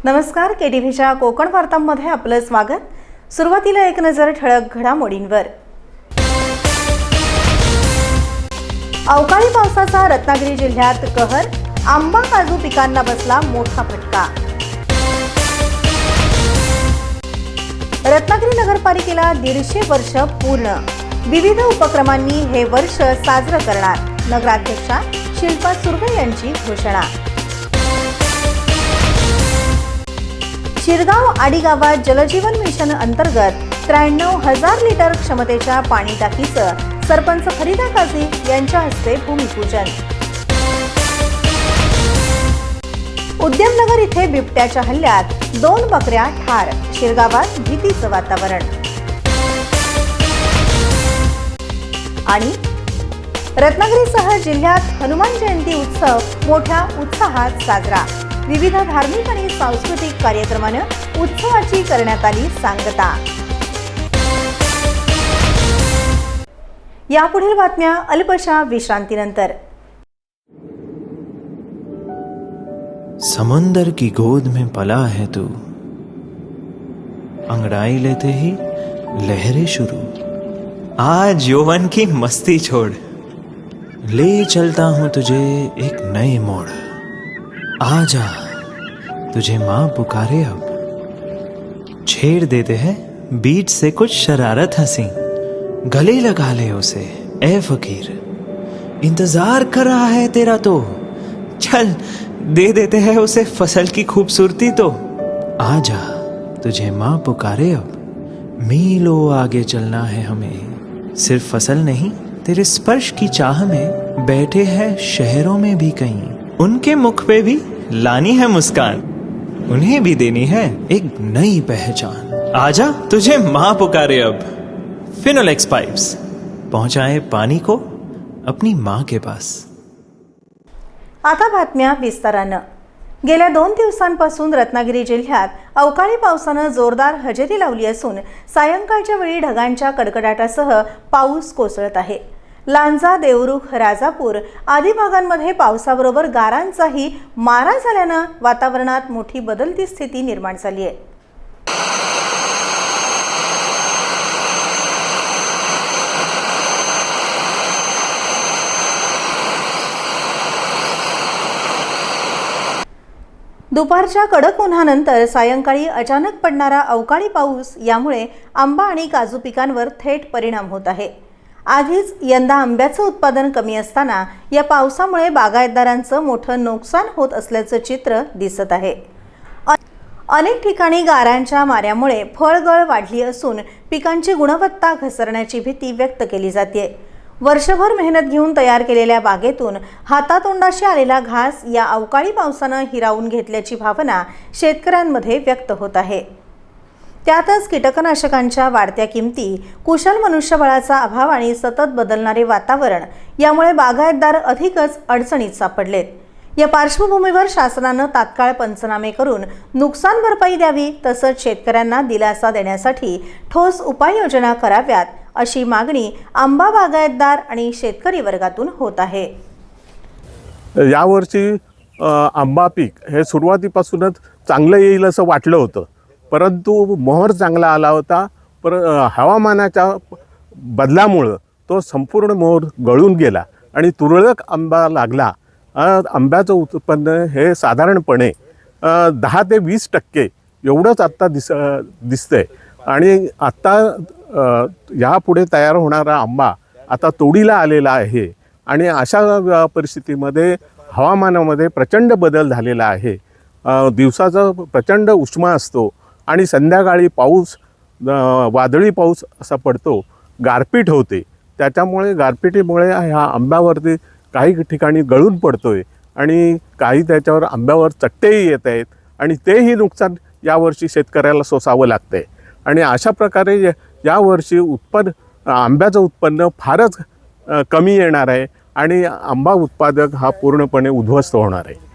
नमस्कार, केटीव्हीच्या कोकण वार्तांमध्ये आपलं स्वागत। सुरुवातीला एक नजर ठळक घडामोडींवर। अवकाळी पावसाचा रत्नागिरी जिल्ह्यात कहर, आंबा काजू पिकांना बसला मोठा फटका। रत्नागिरी नगरपालिकेला 150 वर्ष पूर्ण, विविध उपक्रमांनी हे वर्ष साजरं करणार, नगराध्यक्षा शिल्पा सुर्वे यांची घोषणा। शिरगाव आडी गावात जलजीवन मिशन अंतर्गत 93,000 लिटर क्षमतेच्या पाणी टाकीचं सरपंच फरीदा काझी यांच्या हस्ते भूमिपूजन। उद्यमनगर इथे बिबट्याच्या हल्ल्यात 2 बकऱ्या ठार, शिरगावात भीतीचं वातावरण। आणि रत्नागिरीसह जिल्ह्यात हनुमान जयंती उत्सव मोठ्या उत्साहात साजरा, विविध धार्मिक आणि सांस्कृतिक कार्यक्रमानं उत्सवाची करण्यात आली सांगता। यापुढील बातम्या अल्पशा विश्रांतीनंतर। समुंदर की गोद में पला है तू, अंगड़ाई लेते ही लहरें शुरू, आज यौवन की मस्ती छोड़, ले चलता हूं तुझे एक नए मोड़, आजा तुझे माँ पुकारे अब, छेड़ देते हैं बीच से कुछ शरारत हंसी, गले लगा ले उसे ए फकीर, इंतजार कर रहा है तेरा तो, चल दे देते हैं उसे फसल की खूबसूरती तो, आजा तुझे माँ पुकारे अब, मीलों आगे चलना है हमें, सिर्फ फसल नहीं तेरे स्पर्श की चाह में बैठे हैं शहरों में भी कहीं, उनके मुख पे भी लानी है मुस्कान, उन्हें भी देनी है एक नई पहचान, आजा तुझे माँ पुकारे अब। फिनोलेक्स पाइप्स पहुंचाए पानी को अपनी माँ के पास। आता बातम्या विस्तारानं। गेल्या 2 दिवसांपासून रत्नागिरी जिल्ह्यात अवकाळी पावसानं जोरदार हजेरी लावली असून सायंकाळच्या वेळी ढगांच्या कडकडाटासह पाऊस कोसळत आहे। लांजा, देवरुख, राजापूर आदी भागांमध्ये पावसाबरोबर गारांचाही मारा झाल्यानं वातावरणात मोठी बदलती स्थिती निर्माण झाली आहे। दुपारच्या कडक उन्हानंतर सायंकाळी अचानक पडणारा अवकाळी पाऊस यामुळे आंबा आणि काजू पिकांवर थेट परिणाम होत आहे। आधीच यंदा आंब्याचं उत्पादन कमी असताना या पावसामुळे बागायतदारांचं मोठं नुकसान होत असल्याचं चित्र दिसत आहे। अनेक ठिकाणी गारांच्या माऱ्यामुळे फळगळ वाढली असून पिकांची गुणवत्ता घसरण्याची भीती व्यक्त केली जाते। वर्षभर मेहनत घेऊन तयार केलेल्या बागेतून हातातोंडाशी आलेला घास या अवकाळी पावसानं हिरावून घेतल्याची भावना शेतकऱ्यांमध्ये व्यक्त होत आहे। त्यातच कीटकनाशकांच्या वाढत्या किमती, कुशल मनुष्यबळाचा अभाव आणि सतत बदलणारे वातावरण यामुळे बागायतदार अधिकच अडचणीत सापडलेत। या पार्श्वभूमीवर शासनानं तात्काळ पंचनामे करून नुकसान भरपाई द्यावी, तसंच शेतकऱ्यांना दिलासा देण्यासाठी ठोस उपाययोजना कराव्यात अशी मागणी आंबा बागायतदार आणि शेतकरी वर्गातून होत आहे। यावर्षी आंबा पीक हे सुरुवातीपासूनच चांगलं येईल असं वाटलं होतं, परंतु मोहर चांगला आला होता, हवामानाच्या बदलामुळं तो संपूर्ण मोहर गळून गेला आणि तुरळक आंबा लागला। आंब्याचं उत्पन्न हे साधारणपणे 10 ते 20% एवढंच आत्ता दिसतंय आणि आत्ता यापुढे तयार होणारा आंबा आता तोडीला आलेला आहे आणि अशा परिस्थितीमध्ये हवामानामध्ये प्रचंड बदल झालेला आहे। दिवसाचा प्रचंड उष्मा असतो आणि संध्याकाळी पाऊस, वादळी पाऊस असा पडतो, गारपीट होते, त्याच्यामुळे गारपिटीमुळे ह्या आंब्यावरती काही ठिकाणी गळून पडतोय आणि काही त्याच्यावर आंब्यावर चट्टेही येत आहेत आणि तेही नुकसान यावर्षी शेतकऱ्याला सोसावं लागतंय आणि अशा प्रकारे यावर्षी आंब्याचं उत्पन्न फारच कमी येणार आहे आणि आंबा उत्पादक हा पूर्णपणे उद्ध्वस्त होणार आहे।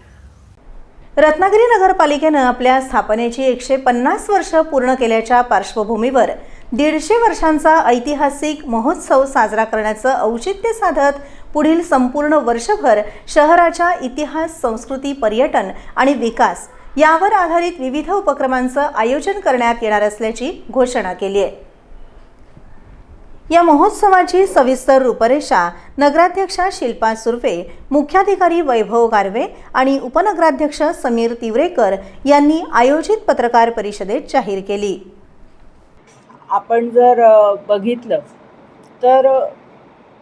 रत्नागिरी नगरपालिकेनं आपल्या स्थापनेची 150 वर्ष पूर्ण केल्याच्या पार्श्वभूमीवर 150 वर्षांचा ऐतिहासिक महोत्सव साजरा करण्याचं औचित्य साधत पुढील संपूर्ण वर्षभर शहराच्या इतिहास, संस्कृती, पर्यटन आणि विकास यावर आधारित विविध उपक्रमांचं आयोजन करण्यात येणार असल्याची घोषणा केली आहे। या महोत्सवाची सविस्तर रूपरेषा नगराध्यक्षा शिल्पा सुर्वे, मुख्याधिकारी वैभव गारवे आणि उपनगराध्यक्ष समीर तिवरेकर यांनी आयोजित पत्रकार परिषदेत जाहीर केली। आपण जर बघितलं तर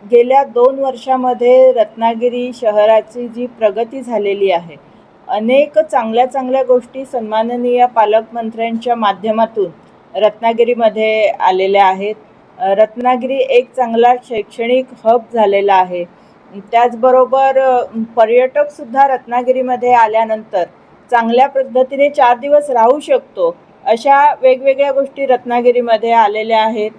गेल्या 2 वर्षामध्ये रत्नागिरी शहराची जी प्रगती झालेली आहे, अनेक चांगल्या गोष्टी सन्माननीय पालकमंत्र्यांच्या माध्यमातून रत्नागिरीमध्ये आलेल्या आहेत। रत्नागिरी एक चांगला शैक्षणिक हब झालेला आहे। त्याचबरोबर पर्यटकसुद्धा रत्नागिरीमध्ये आल्यानंतर चांगल्या पद्धतीने 4 दिवस राहू शकतो, अशा वेगवेगळ्या गोष्टी रत्नागिरीमध्ये आलेल्या आहेत।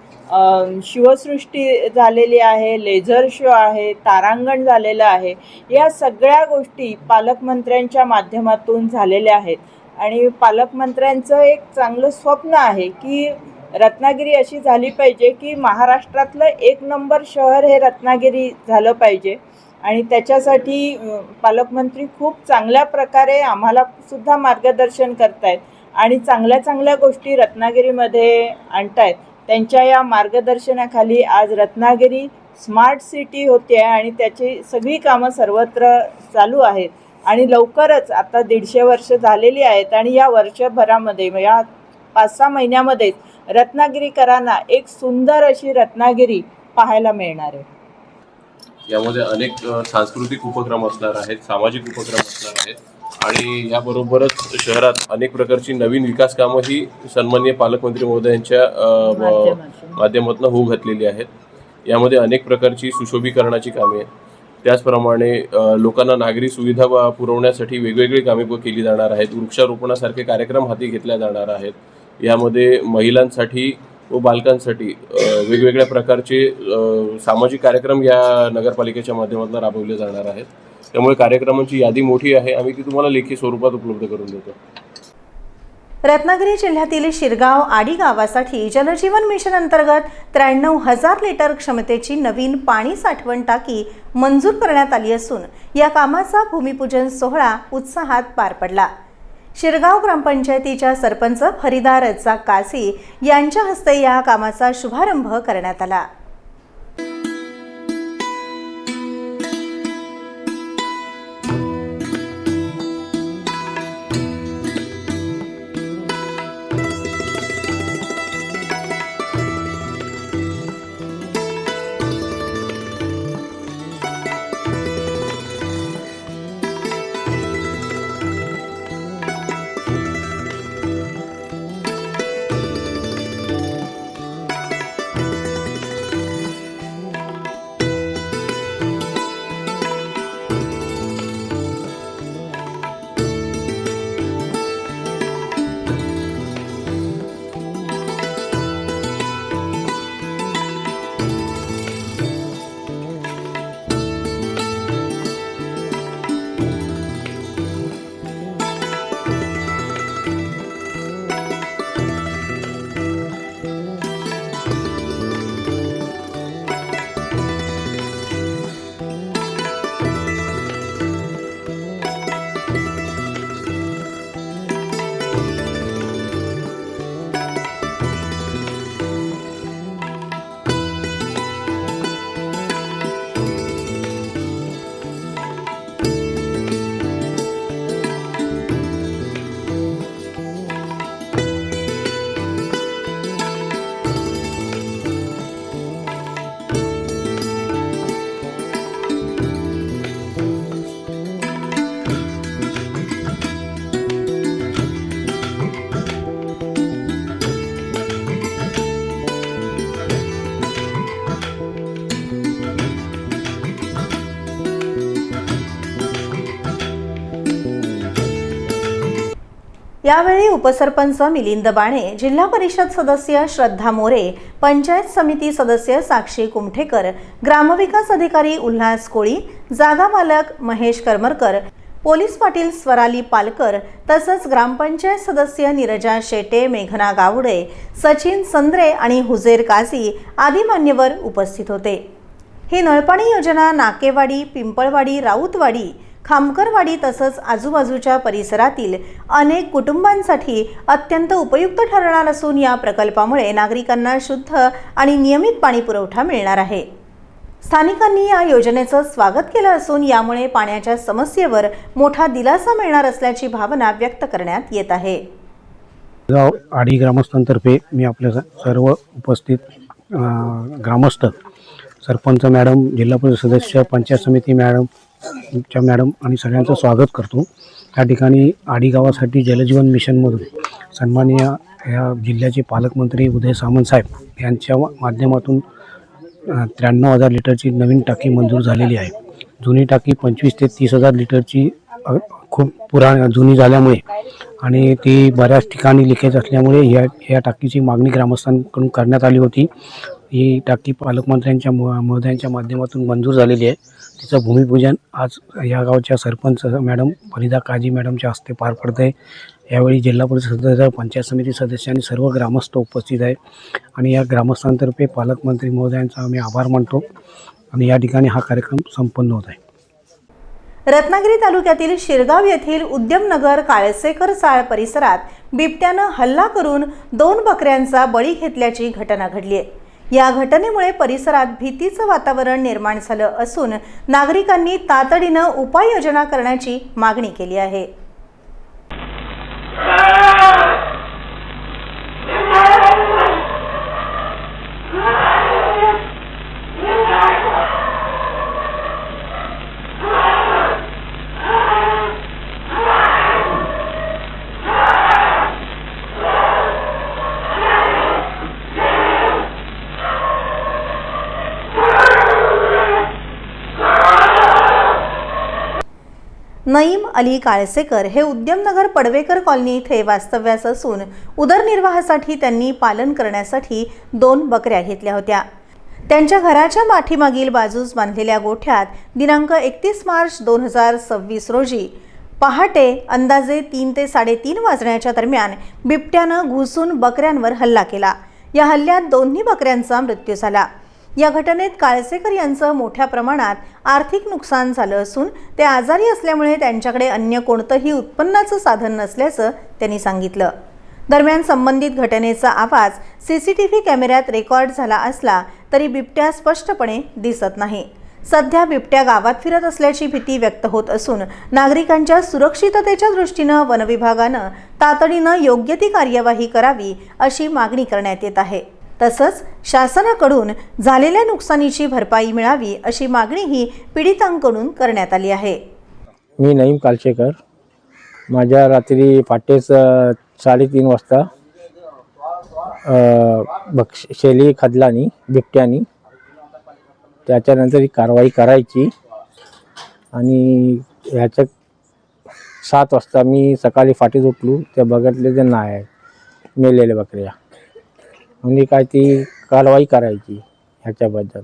शिवसृष्टी झालेली आहे, लेझर शो आहे, तारांगण झालेलं आहे। या सगळ्या गोष्टी पालकमंत्र्यांच्या माध्यमातून झालेल्या आहेत आणि पालकमंत्र्यांचं एक चांगलं स्वप्न आहे की रत्नागिरी अशी झाली पाहिजे की महाराष्ट्रातलं 1 नंबर शहर हे रत्नागिरी झालं पाहिजे आणि त्याच्यासाठी पालकमंत्री खूप चांगल्या प्रकारे आम्हाला सुद्धा मार्गदर्शन करतायत आणि चांगल्या गोष्टी रत्नागिरीमध्ये आणतायत। त्यांच्या या मार्गदर्शनाखाली आज रत्नागिरी स्मार्ट सिटी होते आणि त्याची सगळी कामं सर्वत्र चालू आहेत आणि लवकरच आता 150 वर्ष झालेली आहेत आणि या वर्षभरामध्ये या 5-6 महिन्यामध्ये रत्नागिरीकरांना एक सुंदर अशी रत्नागिरी पाहायला मिळणार आहे। यामध्ये अनेक सांस्कृतिक उपक्रम असणार आहेत, सामाजिक उपक्रम असणार आहेत आणि याबरोबरच शहरात अनेक प्रकारची नवीन विकास कामं ही सन्माननीय पालकमंत्री महोदयांच्या माध्यमातून होऊ घातलेली आहेत। यामध्ये अनेक प्रकारची सुशोभीकरणाची कामे, त्याचप्रमाणे लोकांना नागरी सुविधा पुरवण्यासाठी वेगवेगळी कामे केली जाणार आहेत। वृक्षारोपणासारखे कार्यक्रम हाती घेतले जाणार आहेत। यामध्ये महिलांसाठी व बालकांसाठी वेगवेगळ्या प्रकारचे सामाजिक कार्यक्रम या नगरपालिकेच्या माध्यमातून राबवले जाणार आहेत। त्यामुळे कार्यक्रमांची यादी मोठी आहे, आम्ही ती तुम्हाला लेखी स्वरूपात उपलब्ध करून देतो। रत्नागिरी जिल्ह्यातील शिरगाव आडी गावासाठी जलजीवन मिशन अंतर्गत 93,000 लिटर क्षमतेची नवीन पाणी साठवण टाकी मंजूर करण्यात आली असून या कामाचा भूमिपूजन सोहळा उत्साहात पार पडला। शिरगाव ग्रामपंचायतीच्या सरपंच फरीदा रज्जाक काझी यांच्या हस्ते या कामाचा शुभारंभ करण्यात आला। यावेळी उपसरपंच मिलिंद बाणे, जिल्हा परिषद सदस्य श्रद्धा मोरे, पंचायत समिती सदस्य साक्षी कुमठेकर, ग्रामविकास अधिकारी उल्हास कोळी, जागा मालक महेश करमरकर, पोलीस पाटील स्वराली पालकर तसंच ग्रामपंचायत सदस्य नीरजा शेटे, मेघना गावडे, सचिन संद्रे आणि हुजेर काझी आदी मान्यवर उपस्थित होते। ही नळपाणी योजना नाकेवाडी, पिंपळवाडी, राऊतवाडी, खामकरवाडी तसंच आजूबाजूच्या परिसरातील अनेक कुटुंबांसाठी अत्यंत उपयुक्त ठरणार असून या प्रकल्पामुळे नागरिकांना शुद्ध आणि नियमित पाणी पुरवठा मिळणार आहे. स्थानिकांनी या योजनेचं स्वागत केलं असून यामुळे पाण्याच्या समस्येवर मोठा दिलासा मिळणार असल्याची भावना व्यक्त करण्यात येत आहे. गाव आडी ग्रामस्थांतर्फे मी आपल्या सर्व उपस्थित ग्रामस्थ, सरपंच मॅडम, जिल्हा परिषद सदस्य, पंचायत समिती मॅडम आणि सगळ्यांचं स्वागत करतो. या ठिकाणी आडी गावासाठी जलजीवन मिशनमधून सन्माननीय या जिल्ह्याचे पालकमंत्री उदय सामंत साहेब यांच्या माध्यमातून 93,000 लिटरची नवीन टाकी मंजूर झालेली आहे. जुनी टाकी 25,000 ते 30,000 लिटरची खूप जुनी झाल्यामुळे आणि ती बऱ्याच ठिकाणी लिकेज असल्यामुळे या टाकीची मागणी ग्रामस्थांकडून करण्यात आली होती. ही टाकी पालकमंत्र्यांच्या महोदयांच्या माध्यमातून मंजूर झालेली आहे. तिचं भूमिपूजन आज या गावच्या सरपंच मॅडम फरीदा काजी मॅडमच्या हस्ते पार पडत आहे. यावेळी जिल्हा परिषद सदस्य, पंचायत समिती सदस्य आणि सर्व ग्रामस्थ उपस्थित आहे आणि या ग्रामस्थांतर्फे पालकमंत्री महोदयांचा आम्ही आभार मानतो आणि या ठिकाणी हा कार्यक्रम संपन्न होत आहे. रत्नागिरी तालुक्यातील शिरगाव येथील उद्यमनगर काळसेकर चाळ परिसरात बिबट्यानं हल्ला करून 2 बकऱ्यांचा बळी घेतल्याची घटना घडली आहे. या घटनेमुळे परिसरात भीतीचं वातावरण निर्माण झालं असून नागरिकांनी तातडीनं उपाययोजना करण्याची मागणी केली आहे. नईम अली काळसेकर हे उद्यमनगर पडवेकर कॉलनी इथे वास्तव्यास असून उदरनिर्वाहासाठी त्यांनी पालन करण्यासाठी 2 बकऱ्या घेतल्या होत्या. त्यांच्या घराच्या पाठीमागील बाजूस बांधलेल्या गोठ्यात दिनांक 31 मार्च 2026 रोजी पहाटे अंदाजे 3 ते 3:30 वाजण्याच्या दरम्यान बिबट्यानं घुसून बकऱ्यांवर हल्ला केला. या हल्ल्यात 2 बकऱ्यांचा मृत्यू झाला. या घटनेत काळसेकर यांचं मोठ्या प्रमाणात आर्थिक नुकसान झालं असून ते आजारी असल्यामुळे त्यांच्याकडे अन्य कोणतंही उत्पन्नाचं साधन नसल्याचं त्यांनी सांगितलं. दरम्यान संबंधित घटनेचा आवाज CCTV कॅमेऱ्यात रेकॉर्ड झाला असला तरी बिबट्या स्पष्टपणे दिसत नाही. सध्या बिबट्या गावात फिरत असल्याची भीती व्यक्त होत असून नागरिकांच्या सुरक्षिततेच्या दृष्टीनं वनविभागानं तातडीनं योग्य ती कार्यवाही करावी अशी मागणी करण्यात येत आहे. तसंच शासनाकडून झालेल्या नुकसानीची भरपाई मिळावी अशी मागणीही पीडितांकडून करण्यात आली आहे. मी नईम काळसेकर, माझ्या रात्री पहाटेच 3:30 वाजता शेली खादलानी बिबट्यानी. त्याच्यानंतर ही कारवाई करायची आणि ह्याच्या 7 वाजता मी सकाळी फाटीत उठलो, त्या बघितले ते नाही आहे मेलेल्या बकऱ्या. म्हणजे काय ती कारवाई करायची ह्याच्याबद्दल.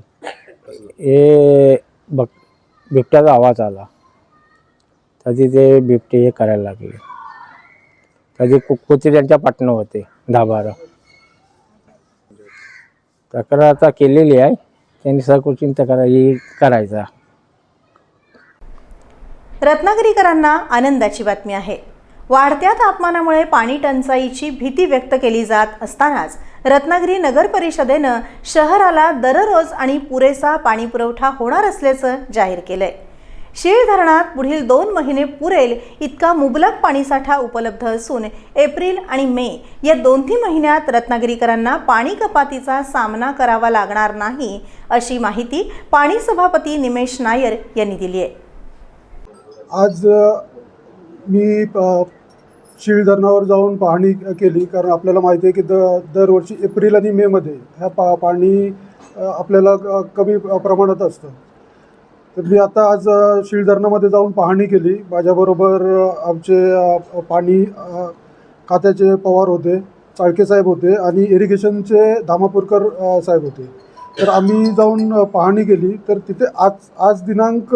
हे बिबट्याचा आवाज आला तरी ते बिबटे हे करायला लागले. कधी कुत्रे त्यांच्या पाटणं होते 10-12. तक्रार आता केलेली आहे, त्यांनी सकुचिन तक्रार करायचा. रत्नागिरीकरांना आनंदाची बातमी आहे. वाढत्या तापमानामुळे पाणी टंचाईची भीती व्यक्त केली जात असतानाच रत्नागिरी नगर परिषदेनं शहराला दररोज आणि पुरेसा पाणी पुरवठा होणार असल्याचं जाहीर केलंय. शीळ धरणात पुढील 2 महिने पुरेल इतका मुबलक पाणीसाठा उपलब्ध असून एप्रिल आणि मे या 2 महिन्यात रत्नागिरीकरांना पाणी कपातीचा सामना करावा लागणार नाही अशी माहिती पाणी सभापती निमेश नायर यांनी दिली आहे. आज मी शीळ धरणावर जाऊन पाहणी केली, कारण आपल्याला माहिती आहे की दरवर्षी एप्रिल आणि मेमध्ये ह्या पाणी आपल्याला कमी प्रमाणात असतं. तर मी आता आज शीळ धरणामध्ये जाऊन पाहणी केली. माझ्याबरोबर आमचे पाणी खात्याचे पवार होते, चाळके साहेब होते आणि इरिगेशनचे धामापूरकर साहेब होते. तर आम्ही जाऊन पाहणी केली. तर तिथे आज दिनांक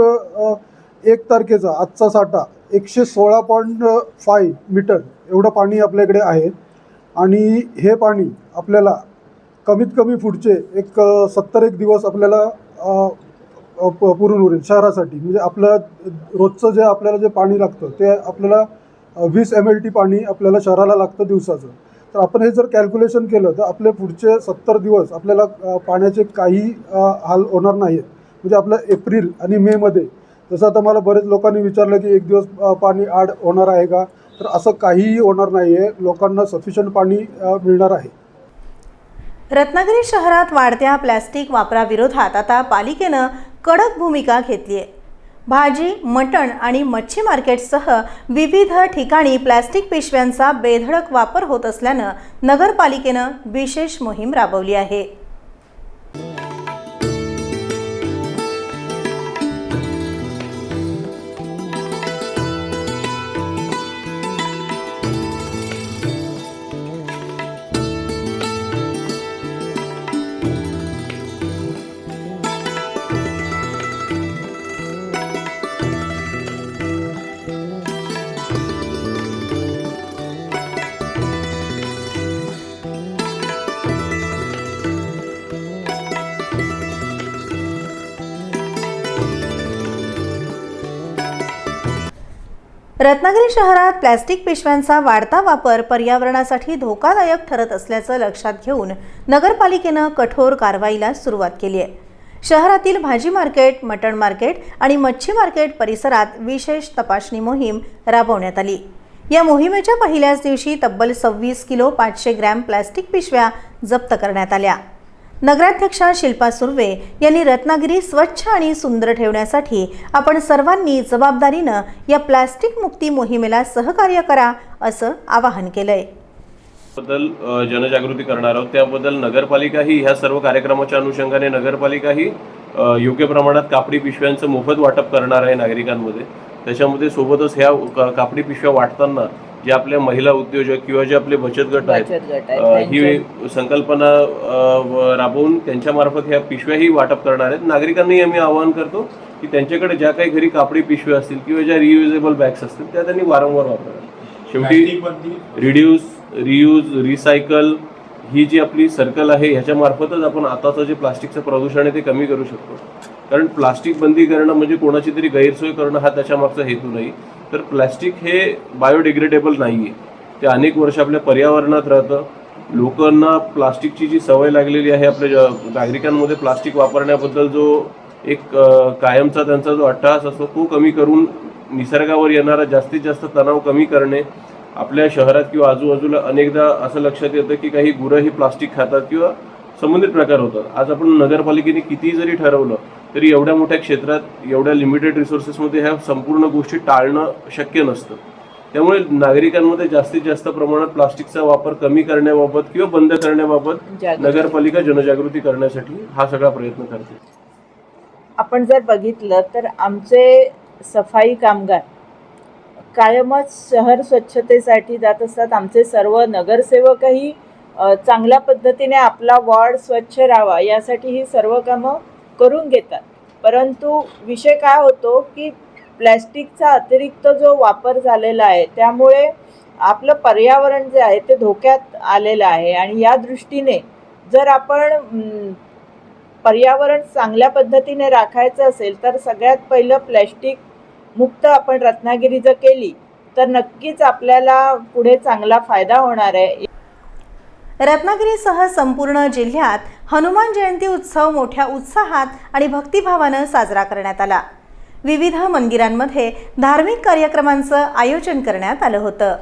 1 तारखेचा आजचा साठा 116.5 मीटर एवढं पाणी आपल्याकडे आहे आणि हे पाणी आपल्याला कमीत कमी पुढचे 70 दिवस आपल्याला पुरून उरेल शहरासाठी. म्हणजे आपलं रोजचं जे आपल्याला जे पाणी लागतं ते आपल्याला 20 MLT पाणी आपल्याला शहराला लागतं दिवसाचं. तर आपण हे जर कॅल्क्युलेशन केलं तर आपले पुढचे 70 दिवस आपल्याला पाण्याचे काही हाल होणार नाही आहेत. म्हणजे आपलं एप्रिल आणि मेमध्ये, जसं आता मला बरेच लोकांनी विचारलं की एक दिवस पाणी आड होणार आहे का, तर असं काहीही होणार नाही आहे. लोकांना सफिशियंट पाणी मिळणार आहे. रत्नागिरी शहरात वाढत्या प्लॅस्टिक वापराविरोधात आता पालिकेनं कडक भूमिका घेतली आहे. भाजी, मटण आणि मच्छी मार्केटसह विविध ठिकाणी प्लॅस्टिक पिशव्यांचा बेधडक वापर होत असल्यानं नगरपालिकेनं विशेष मोहीम राबवली आहे. रत्नागिरी शहरात प्लॅस्टिक पिशव्यांचा वाढता वापर पर्यावरणासाठी धोकादायक ठरत असल्याचं लक्षात घेऊन नगरपालिकेनं कठोर कारवाईला सुरुवात केली आहे. शहरातील भाजी मार्केट, मटण मार्केट आणि मच्छी मार्केट परिसरात विशेष तपासणी मोहीम राबवण्यात आली. या मोहिमेच्या पहिल्याच दिवशी तब्बल 26 किलो 500 ग्रॅम प्लॅस्टिक पिशव्या जप्त करण्यात आल्या. नगराध्यक्षा शिल्पा सुर्वे यांनी रत्नागिरी स्वच्छ आणि सुंदर ठेवण्यासाठी आपण सर्वांनी जबाबदारीनं या प्लॅस्टिक मुक्ती मोहिमेला सहकार्य करा असं आवाहन केलंय. बद्दल जनजागृती करणार आहोत. त्याबद्दल नगरपालिका ही ह्या सर्व कार्यक्रमाच्या अनुषंगाने नगरपालिका ही योग्य प्रमाणात कापडी पिशव्यांचं मोफत वाटप करणार आहे नागरिकांमध्ये. त्याच्यामध्ये सोबतच ह्या कापडी पिशव्या वाटताना जे आपल्या महिला उद्योजक किंवा जे आपले बचत गट आहेत ही संकल्पना राबवून त्यांच्यामार्फत ह्या पिशव्याही वाटप करणार आहेत. नागरिकांनाही आम्ही आवाहन करतो की त्यांच्याकडे ज्या काही घरी कापडी पिशव्या असतील किंवा ज्या रियुजेबल बॅग्स असतील त्या त्यांनी वारंवार वापराव्या. शेवटी रिड्यूस, रियूज, रिसायकल ही जी आपली सर्कल आहे ह्याच्यामार्फतच आपण आताचं जे प्लास्टिकचं प्रदूषण आहे ते कमी करू शकतो. कारण प्लास्टिक बंदी करणं म्हणजे कोणाची तरी गैरसोय करणं हा त्याच्यामागचा हेतू नाही. तर प्लास्टिक हे बायोडिग्रेडेबल नाही आहे. ते अनेक वर्ष आपल्या पर्यावरणात राहतं. लोकांना प्लास्टिकची जी सवय लागलेली आहे, आपल्या नागरिकांमध्ये प्लास्टिक वापरण्याबद्दल जो एक कायमचा त्यांचा जो अट्टहास असतो तो कमी करून निसर्गावर येणारा जास्तीत जास्त तणाव कमी करणे. आपल्या शहरात किंवा आजूबाजूला अनेकदा असं लक्षात येतं की काही गुरंही प्लास्टिक खातात किंवा संबंधित प्रकार होतात. आज आपण नगरपालिकेने कितीही जरी ठरवलं तरी एवढ्या मोठ्या क्षेत्रात, एवढ्या लिमिटेड रिसोर्सेसमध्ये ह्या संपूर्ण गोष्टी टाळणं शक्य नसतं. त्यामुळे नागरिकांमध्ये जास्तीत जास्त प्रमाणात प्लास्टिकचा वापर कमी करण्याबाबत किंवा बंद करण्याबाबत नगरपालिका जनजागृती करण्यासाठी हा सगळा प्रयत्न करते. आपण जर बघितलं तर आमचे सफाई कामगार कायमच शहर स्वच्छतेसाठी जात असतात. आमचे सर्व नगरसेवकही चांगल्या पद्धतीने आपला वॉर्ड स्वच्छ राहावा यासाठी ही सर्व कामं करून घेतात. परंतु विषय काय होतो की प्लॅस्टिकचा अतिरिक्त जो वापर झालेला आहे त्यामुळे आपलं पर्यावरण जे आहे ते धोक्यात आलेलं आहे. आणि या दृष्टीने जर आपण पर्यावरण चांगल्या पद्धतीने राखायचं असेल तर सगळ्यात पहिलं प्लॅस्टिक मुक्त आपण रत्नागिरी जर केली तर नक्कीच आपल्याला पुढे चांगला फायदा होणार आहे. रत्नागिरीसह संपूर्ण जिल्ह्यात हनुमान जयंती उत्सव मोठ्या उत्साहात आणि भक्तिभावानं साजरा करण्यात आला. विविध मंदिरांमध्ये धार्मिक कार्यक्रमांचं आयोजन करण्यात आलं होतं.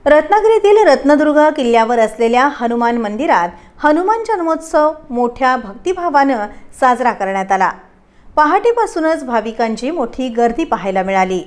रत्नागिरीतील रत्नदुर्ग किल्ल्यावर असलेल्या हनुमान मंदिरात हनुमान जन्मोत्सव मोठ्या भक्तिभावानं साजरा करण्यात आला. पहाटेपासूनच भाविकांची मोठी गर्दी पाहायला मिळाली.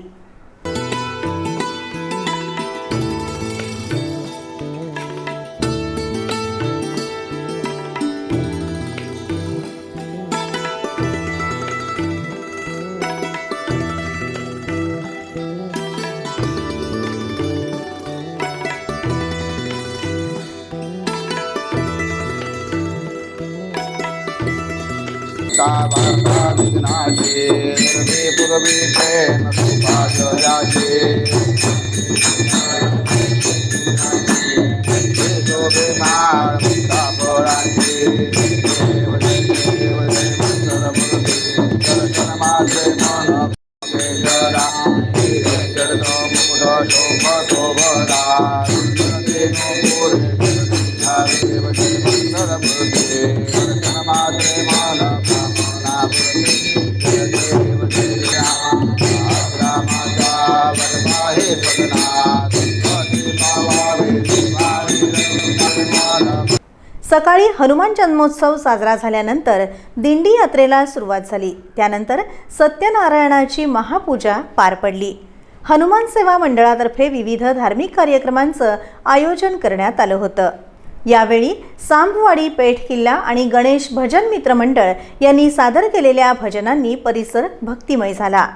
सकाळी हनुमान जन्मोत्सव साजरा झाल्यानंतर दिंडी यात्रेला सुरुवात झाली. त्यानंतर सत्यनारायणाची महापूजा पार पडली. हनुमान सेवा मंडळातर्फे विविध धार्मिक कार्यक्रमांचं आयोजन करण्यात आलं होतं. यावेळी सांबवाडी पेठ किल्ला आणि गणेश भजन मित्र मंडळ यांनी सादर केलेल्या भजनांनी परिसर भक्तिमय झाला.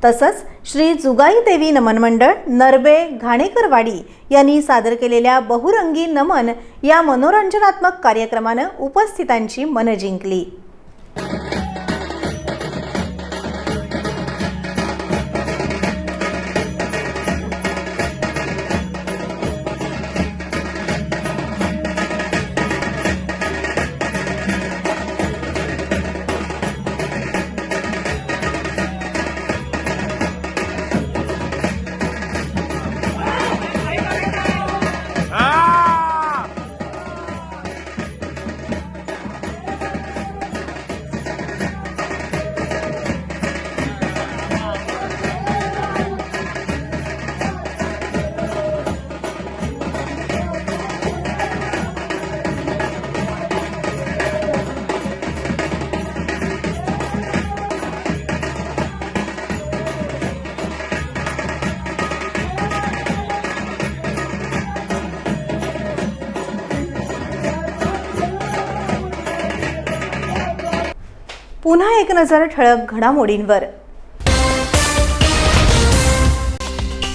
तसंच श्री जुगाई देवी नमन मंडळ नरबे घाणेकरवाडी यांनी सादर केलेल्या बहुरंगी नमन या मनोरंजनात्मक कार्यक्रमानं उपस्थितांची मनं जिंकली. पुन्हा एक नजर ठळक घडामोडींवर.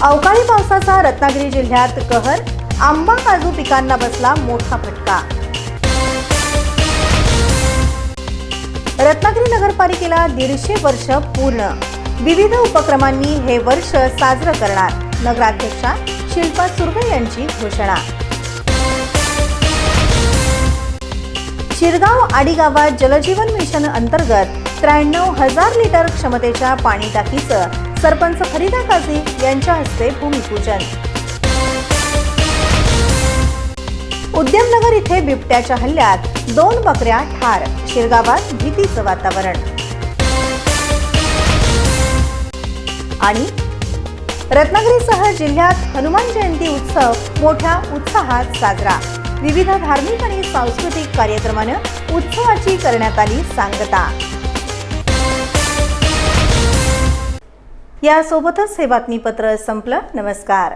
अवकाळी पावसाचा रत्नागिरी जिल्ह्यात कहर. आंबा काजू पिकांना बसला मोठा फटका. रत्नागिरी नगरपालिकेला 150 वर्ष पूर्ण. विविध उपक्रमांनी हे वर्ष साजरं करणार. नगराध्यक्षा शिल्पा सुर्वे यांची घोषणा. शिरगाव आडी गावात जलजीवन मिशन अंतर्गत 93,000 लिटर क्षमतेच्या पाणी टाकीचं सरपंच फरीदा काझी यांच्या हस्ते भूमिपूजन. उद्यमनगर इथे बिबट्याच्या हल्ल्यात 2 बकऱ्या ठार. शिरगावात भीतीचं वातावरण. आणि रत्नागिरीसह जिल्ह्यात हनुमान जयंती उत्सव मोठ्या उत्साहात साजरा. विविध धार्मिक आणि सांस्कृतिक कार्यक्रमानं उत्सवाची करण्यात आली सांगता. यासोबतच हे बातमीपत्र संपलं. नमस्कार.